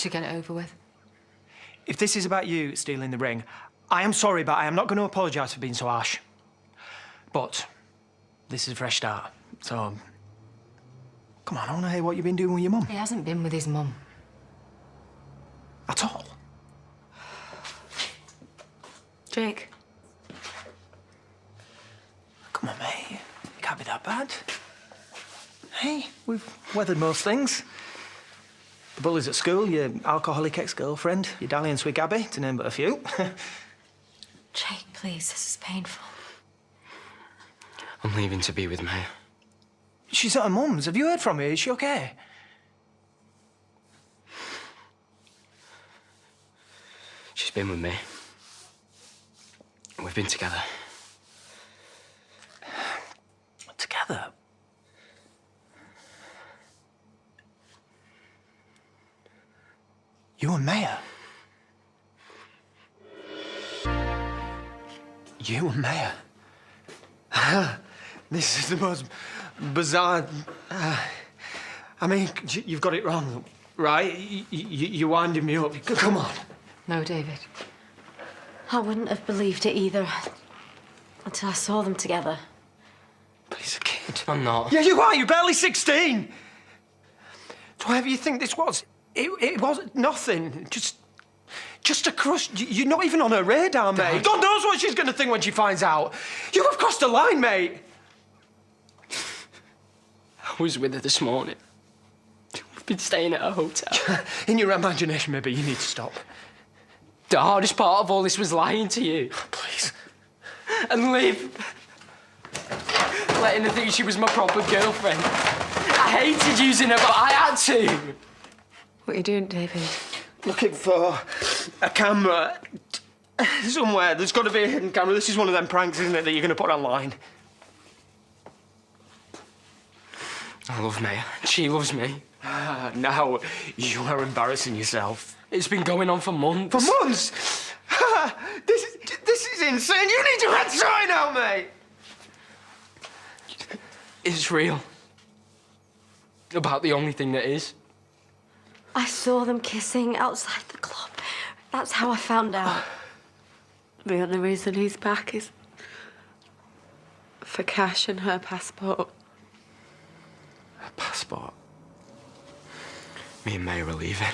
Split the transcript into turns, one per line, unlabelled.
should get it over with.
If this is about you stealing the ring, I am sorry, but I am not going to apologise for being so harsh. But this is a fresh start, so... Come on, I want to hear what you've been doing with your mum.
He hasn't been with his mum.
At all?
Jake.
Come on, mate. It can't be that bad. Hey, we've weathered most things. The bullies at school, your alcoholic ex-girlfriend, your dalliance with Gabby, to name but a few.
Jake, please, this is painful.
I'm leaving to be with Maya.
She's at her mum's. Have you heard from her? Is she okay?
She's been with me. We've been together.
Together? You and Maya? You and Maya? This is the most bizarre... I mean, you've got it wrong, right? You're winding me up. Come on.
No, David.
I wouldn't have believed it either until I saw them together.
But he's a kid.
I'm not.
Yeah, you are. You're barely 16. So whatever you think this was, it wasn't nothing. Just a crush. You're not even on her radar, mate. God knows what she's going to think when she finds out. You have crossed a line, mate.
I was with her this morning. We've been staying at a hotel.
In your imagination, maybe you need to stop.
The hardest part of all this was lying to you.
Please.
And Liv. Letting her think she was my proper girlfriend. I hated using her, but I had to.
What are you doing, David?
Looking for a camera somewhere. There's got to be a hidden camera. This is one of them pranks, isn't it, that you're going to put online?
I love Maya. She loves me.
Now you are embarrassing yourself.
It's been going on for months.
For months? This is insane. You need to red sign out, mate.
It's real. About the only thing that is.
I saw them kissing outside the club. That's how I found out.
The only reason he's back is for cash and her passport.
Passport?
Me and Maya are leaving.